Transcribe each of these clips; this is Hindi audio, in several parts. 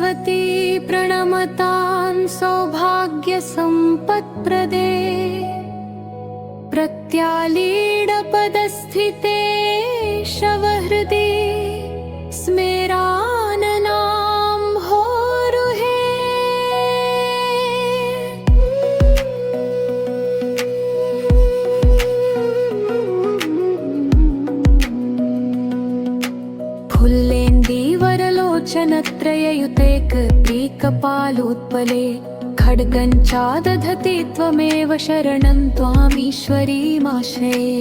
सरस्वती प्रणमतां सौभाग्यसम्पत्प्रदे प्रत्यालीडपदस्थिते शवहृदि स्मेराननां होरुहे। फुल्लेन्दीवरलोचनत्रययुतेक एकपालोत्पले खड्गञ्चादधति त्वमेव शरणं त्वामीश्वरीमाश्रये।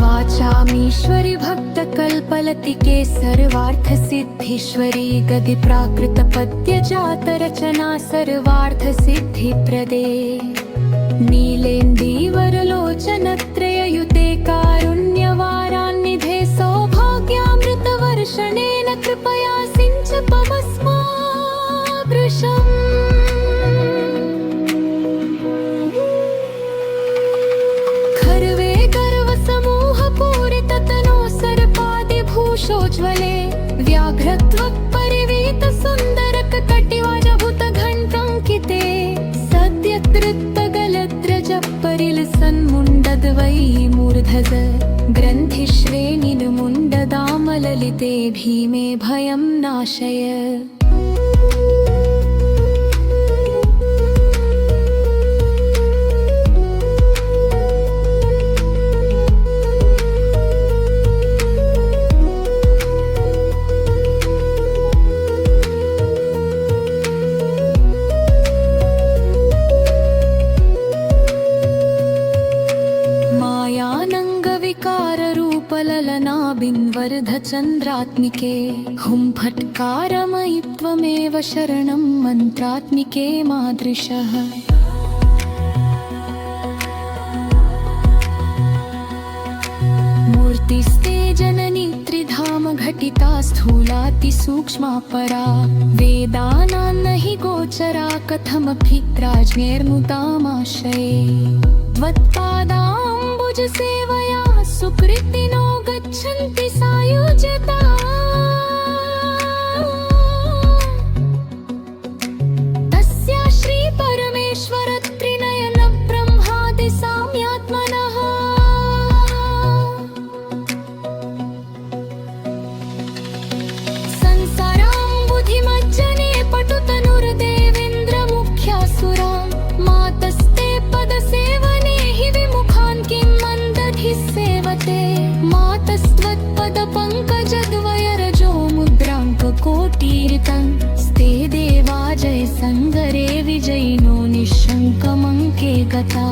वाचामीश्वरि भक्तकल्पलतिके सर्वार्थसिद्धीश्वरी गदि प्राकृतपद्यजातरचना सर्वार्थसिद्धिप्रदे। नीलेन्दीवरलोचनत्रययुते कारुण्यवारान्निधे सौभाग्यामृतवर्षणेन कृपया सिञ्च पवस्माभृशम्। खर्वे गर्वसमूहपूरिततनो सर्पादिभूषोज्ज्वले व्याघ्रत्वपरिवीतसुन्दरककटिवाजभूतघण्टाङ्किते सद्यतृप्तगलद्रजपरिलसन्मुण्डद्वै मूर्धज ग्रन्थिश्रेणिर्मुण्डदामललिते भीमे भयं नाशय। ललनाबिन्वर्धचन्द्रात्मिके हुं फट्कारमयि त्वमेव शरणं मन्त्रात्मिके मादृशः। मूर्तिस्ते जननी त्रिधाम घटिता स्थूलातिसूक्ष्मा परा वेदानां नहि गोचरा कथमपि राज्ञैर्नुतामाश्रये। त्वत्पादाम्बुजसेवया सुकृतिनो गच्छन्ति सायुज्यता। तस्या श्रीपरमेश्वर त्रिनयन ब्रह्मादि साम्यात्मनः। संसाराम्बुधिमज्जने पटुतनुर्देवेन्द्र मुख्यासुरा मातस्ते पदसेवने हि विमुखान् किं मन्दधिः सेवते। मातस्त्वत्पदपङ्कजद्वयरजो मुद्राङ्ककोटीरितं स्ते देवा जय सङ्गरे विजयिनो निःशङ्कमङ्के गता।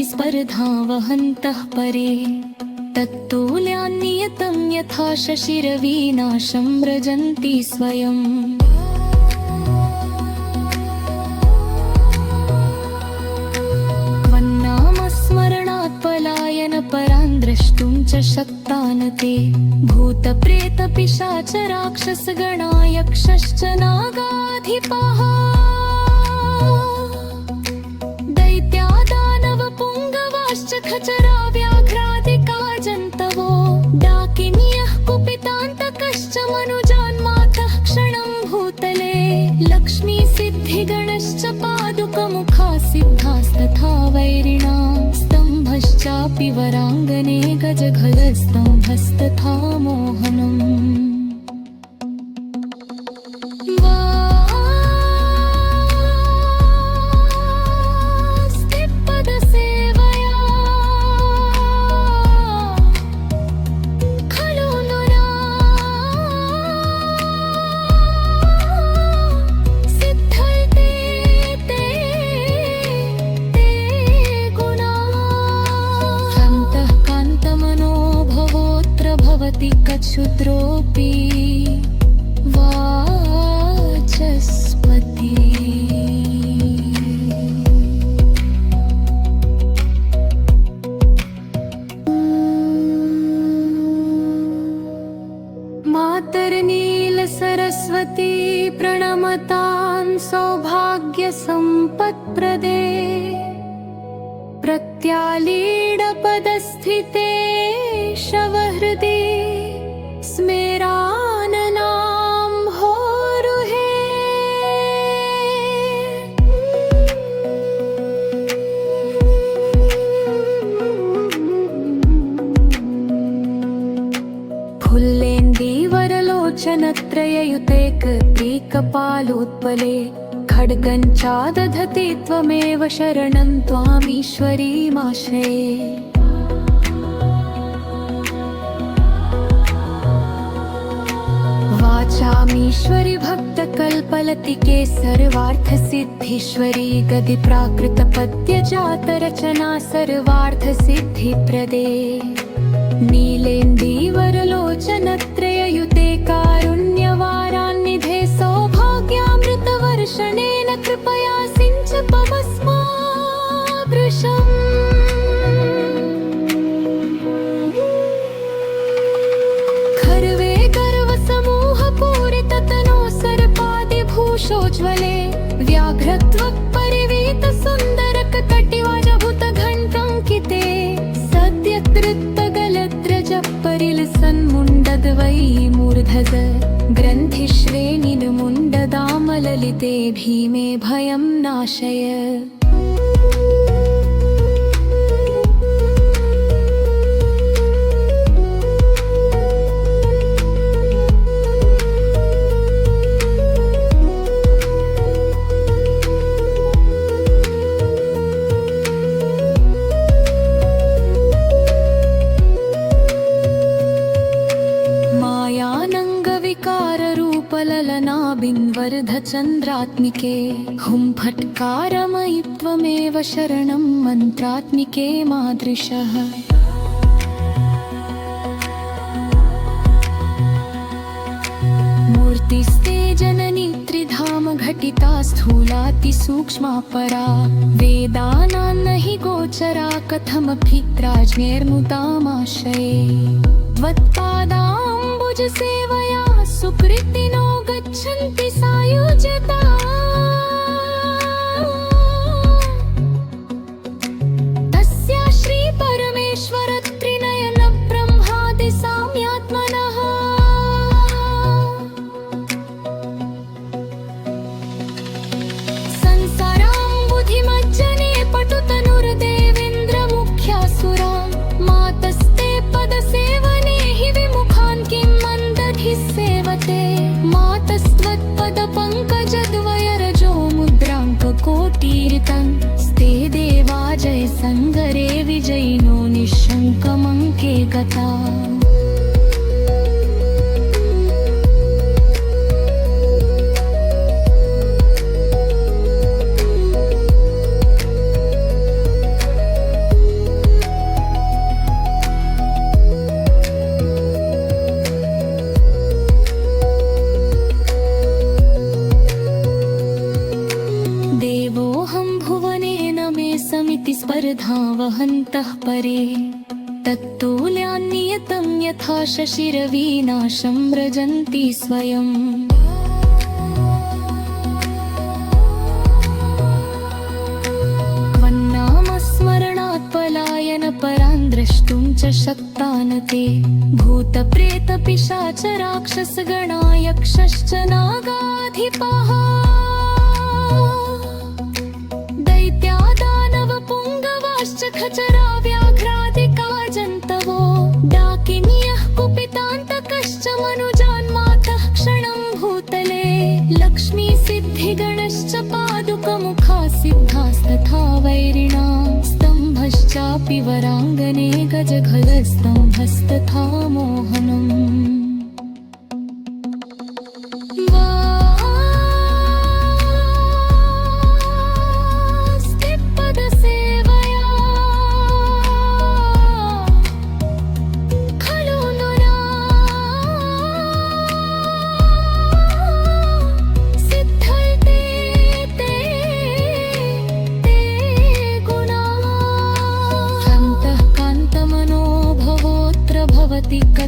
स्पर्धा वहन्तः परे तत्तुल्यान्नियतं यथा शशिरविनाशं व्रजन्ति स्वयम्। त्वन्नामस्मरणात् पलायनपरान् द्रष्टुं च शक्तान् ते भूतप्रेतपिशाचराक्षसगणा यक्षश्च नागाधिपाः। खचरा व्याघ्रादिका जन्तवो डाकिन्यः कुपितान्तकश्च मनुजान्मातः क्षणं भूतले। लक्ष्मीसिद्धिगणश्च पादुकमुखा सिद्धास्तथा वैरिणां स्तम्भश्चापि वराङ्गने गजघलस्तम्भस्तथा मोहनम्। क्षुद्रोऽपि वाचां सरस्वती प्रणमतां सौभाग्यसम्पत्प्रदे प्रत्यालीडपदस्थिते शवहृदि स्मेराननां होरुहे। फुल्लेन्दीवरलोचनत्रययुतेकपालोत्पले खड्गञ्चादधति त्वमेव शरणं त्वामीश्वरीमाश्रये। वाचामीश्वरि भक्तकल्पलतिके सर्वार्थसिद्धीश्वरी गदि प्राकृतपद्यजातरचना सर्वार्थसिद्धिप्रदे। नीलेन्दीवरलोचनत्रययुते कारुण्यवारान्निधे सौभाग्यामृतवर्षणेन कृपया सिञ्च पवस्माभृशम्। खर्वे गर्वसमूहपूरिततनो सर्पादिभूषोज्ज्वले व्याघ्रत्वपरिवीतसुन्दरककटिवाजभूतघण्टङ्किते सद्यकृत्तगलद्रजपरिलसन्मुण्डद्वै मूर्धज ग्रन्थिश्रेणिर्मुण्डदामललिते भीमे भयं नाशय। ललनाबिन्वर्धचन्द्रात्मिके हुं फट्कारमयि त्वमेव शरणं मन्त्रात्मिके मादृशः। मूर्तिस्ते जननी त्रिधाम घटिता स्थूलातिसूक्ष्मा परा वेदानां नहि गोचरा कथमपि राज्ञैर्मुदामाश्रये। त्वत्पादाम्बुजसेवया सुकृतिनो गच्छन्ति सायुज्यता। तस्या श्रीपरमेश्वर त्रिनयन ब्रह्मादि साम्यात्मनः संसाराम्बुधिमज्जने पटुतनुर्देवेन्द्र मुख्यासुरा। मातस्ते पदसेवने हि विमुखान् किं मन्दधिसेवते। मातस्त्वत्पदपङ्कजद्वयरजो मुद्राङ्ककोटीरितं स्ते देवा जय सङ्गरे विजयिनो निःशङ्कमङ्के गता। समिति स्पर्धा वहन्तः परे तत्तुल्यान्नियतं यथा शशिरविनाशं व्रजन्ति स्वयम्। त्वन्नामस्मरणात् पलायनपरान् द्रष्टुं च शक्तान् ते भूतप्रेतपिशाचराक्षसगणा यक्षश्च नागाधिपाः। खचरा व्याघ्रादिका जन्तवो डाकिन्यः कुपितान्तकश्च मनुजान्मातः क्षणं भूतले। लक्ष्मीसिद्धिगणश्च पादुकमुखा सिद्धास्तथा वैरिणां स्तम्भश्चापि वराङ्गने गजघलस्तम्भस्तथा मोहनम्।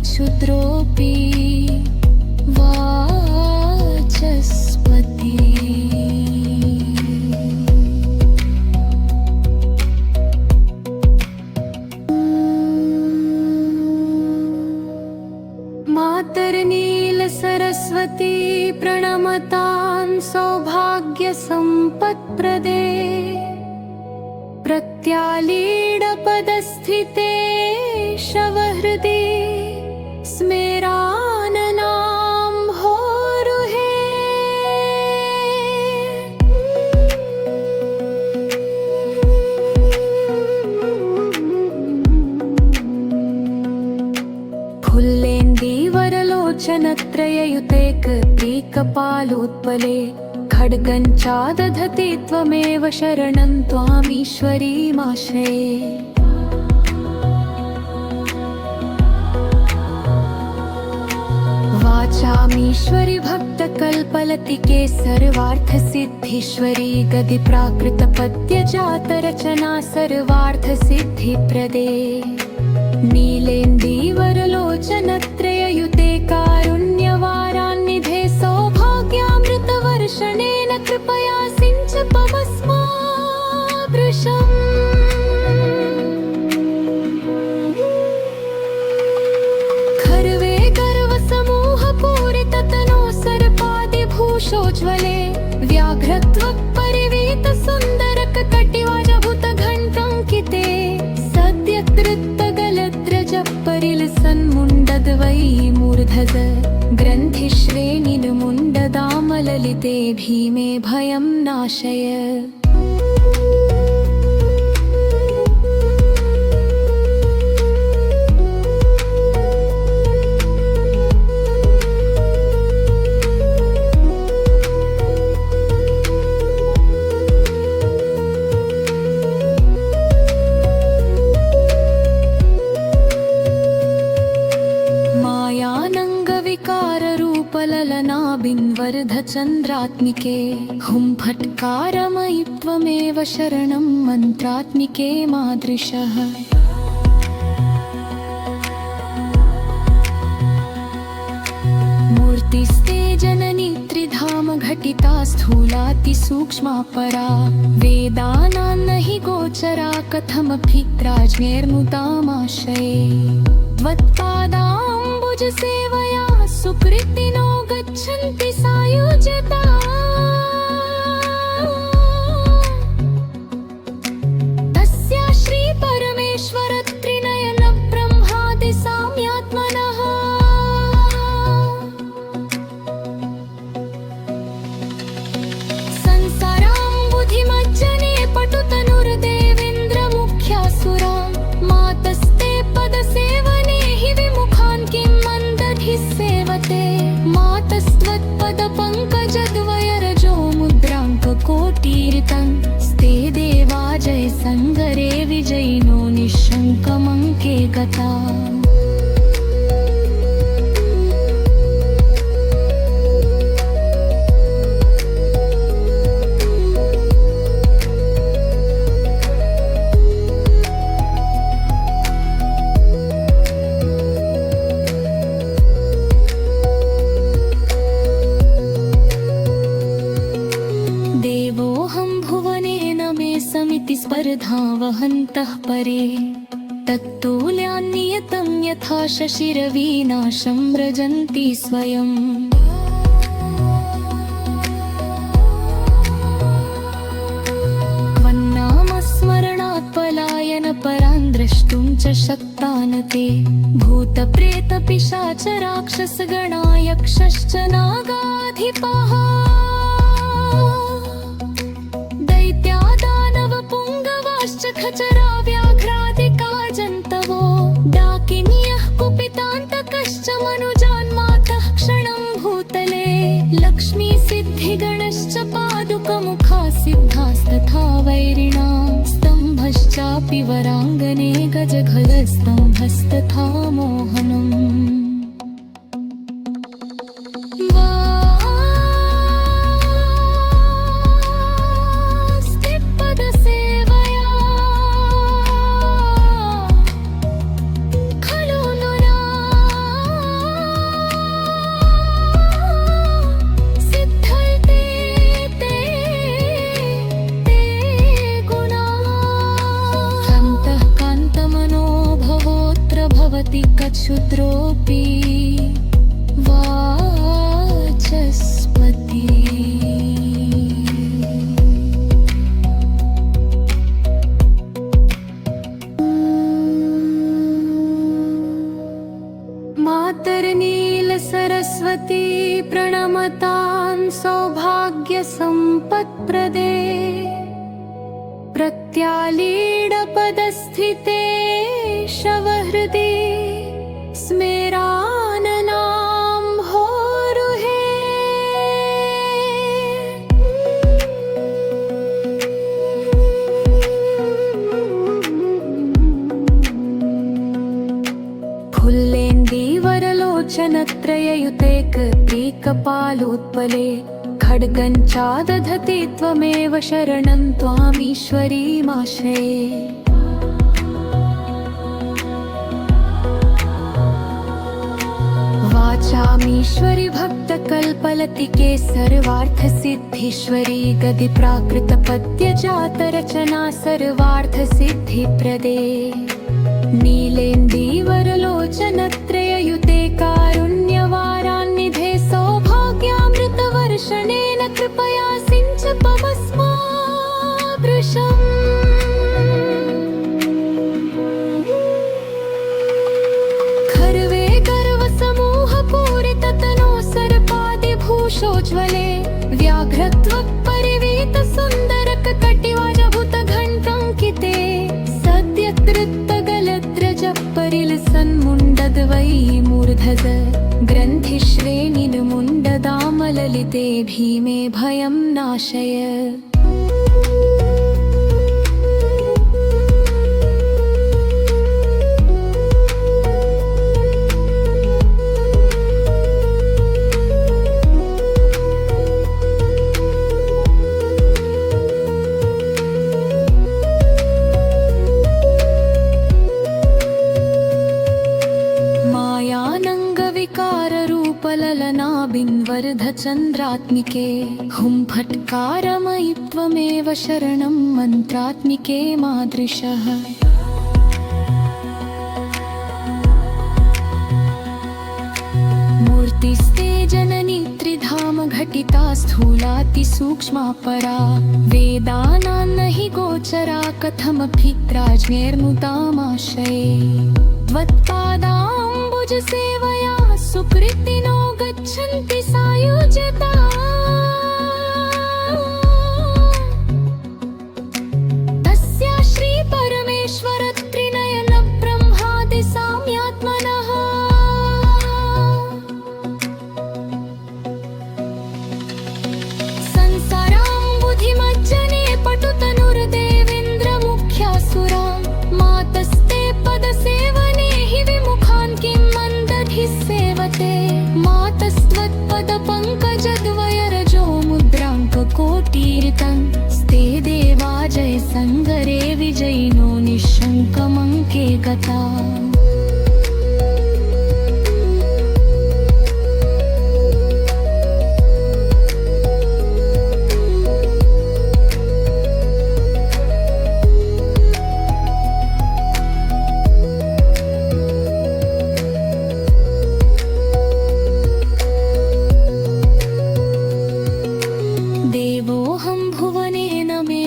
क्षुद्रोऽपि वारिधि सरस्वती प्रणमतां सौभाग्यसम्पत्प्रदे प्रत्यालीडपदस्थिते शवहृदि स्मेराननाम्भोरुहे। फुल्लेन्दीवरलोचनत्रययुतेकपालोत्पले खड्गञ्चादधति त्वमेव शरणं त्वामीश्वरीमाश्रये। वाचामीश्वरि भक्तकल्पलतिके सर्वार्थसिद्धीश्वरी गदि प्राकृतपद्यजातरचना सर्वार्थसिद्धिप्रदे। नीलेन्दीवरलोचनत्रययुते कारुण्यवारान्निधे सौभाग्यामृतवर्षणेन कृपया सिञ्च पवस्माभृशम्। खर्वे गर्वसमूहपूरिततनो सर्पादिभूषोज्ज्वले व्याघ्रत्वपरिवीतसुन्दरककटिवाजभूतघण्टङ्किते सद्यकृत्तगलद्रजपरिलसन्मुण्डद्वै मूर्धज ग्रन्थिश्रेणिर्मुण्डदामललिते भीमे भयं नाशय। ललनाबिन्वर्धचन्द्रात्मिके हुं फट्कारमयि त्वमेव शरणं मन्त्रात्मिके मादृशः। मूर्तिस्ते जननी त्रिधाम घटिता स्थूलातिसूक्ष्मा परा वेदानां नहि गोचरा कथमपि राज्ञैर्मुदामाश्रये। त्वत्पादाम्बुजसेवया सुकृतिनो गच्छन्ति सायुज्यता। तस्या श्रीपरमेश्वर त्रिनयन ब्रह्मादि साम्यात्मनः। संसाराम्बुधिमज्जने पटुतनुर्देवेन्द्रमुख्यासुरा मातस्ते पदसेवने हि विमुखान् किं मन्दधिः सेवते। मातस्त्वत्पदपङ्कजद्वयरजो मुद्राङ्ककोटीरितं स्ते देवा जय सङ्गरे विजयिनो निःशङ्कमङ्के गता। समिति स्पर्धा वहन्तः परे तत्तुल्यान्नियतं यथा शशिरविनाशं व्रजन्ति स्वयम्। त्वन्नामस्मरणात् पलायनपरान् द्रष्टुं च शक्तान् ते भूतप्रेतपिशाचराक्षसगणा यक्षश्च नागाधिपाः। खचरा व्याघ्रादिका जन्तवो डाकिन्यः कुपितान्तकश्च मनुजान्मातः क्षणं भूतले। लक्ष्मीसिद्धिगणश्च पादुकमुखा सिद्धास्तथा वैरिणा स्तम्भश्चापि वराङ्गने गजघलस्तम्भस्तथा मोहनम्। कच्छुद्रोऽपि वारिधि वाचस्पती। मातर्नील सरस्वती प्रणमतां सौभाग्य संपत्प्रदे। प्रत्यालीडपदस्थिते शवहृदि स्मेराननां होरुहे। फुल्लेन्दीवरलोचनत्रययुतेकपालोत्पले खड्गञ्चादधति त्वमेव शरणं त्वामीश्वरीमाश्रये। वाचामीश्वरि भक्तकल्पलतिके सर्वार्थसिद्धीश्वरी गदि प्राकृतपद्यजातरचना सर्वार्थसिद्धिप्रदे। नीलेन्दीवरलोचनत्रययुते कारुण्यवारान्निधे सौभाग्यामृतवर्षणेन कृपया सिञ्च पवस्माभृशम्। खर्वे गर्वसमूहपूरिततनो सर्पादिभूषोज्ज्वले व्याघ्रत्वपरिवीत सुन्दरककटिवाजभूतघण्टङ्किते सद्यकृत्तगलद्रजपरिलसन्मुण्डद्वै मूर्धज ग्रन्थिश्रेणिर्मुण्डदामललिते भीमे भयं नाशय। ललनाबिन्वर्धचन्द्रात्मिके हुं फट्कारमयि त्वमेव शरणं मन्त्रात्मिके मादृशः। मूर्तिस्ते जननी त्रिधाम घटिता स्थूलातिसूक्ष्मा परा वेदानां नहि गोचरा कथमपि राज्ञैर्नुतामाश्रये। त्वत्पादाम्बुजसेवया सुकृतिनो गच्छन्ति सायुज्यता। तस्या श्रीपरमेश्वर त्रिनयन ब्रह्मादि साम्यात्मनः। संसाराम्बुधिमज्जने पटुतनुर्देवेन्द्रमुख्यासुरा मातस्ते पदसेवने हि विमुखान् किं मन्दधिः सेवते। मातस्त्वत्पदपङ्कजद्वयरजो मुद्राङ्ककोटीरितं स्ते देवा जय सङ्गरे विजयिनो निःशङ्कमङ्के गता।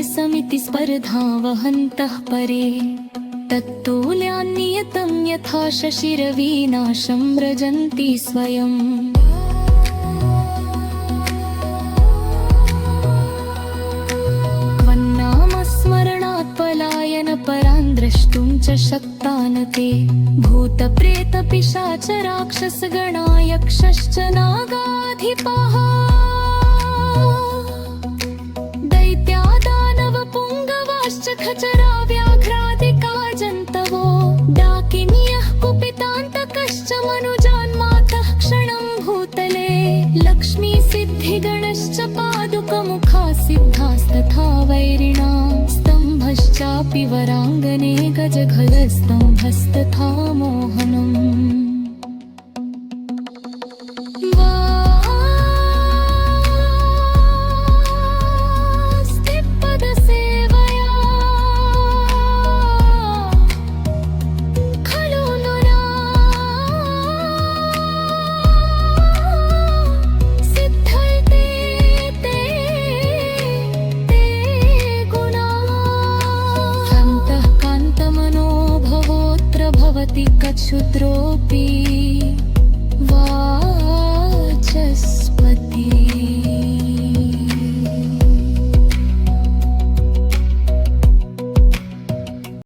समिति स्पर्धा वहन्तः परे तत्तुल्यान्नियतं यथा शशिरविनाशं व्रजन्ति स्वयम्। त्वन्नामस्मरणात् पलायनपरान् द्रष्टुं च शक्तान् ते भूतप्रेतपिशाचराक्षसगणा यक्षश्च नागाधिपाः। खचरा व्याघ्रादिका जन्तवो डाकिन्यः कुपितान्तकश्च मनुजान्मातः क्षणं भूतले। लक्ष्मीसिद्धिगणश्च पादुकमुखा सिद्धास्तथा वैरिणां स्तम्भश्चापि वराङ्गने गजघलस्तम्भस्तथा मोहनम्। कौतिकक्षुद्रोऽपि वा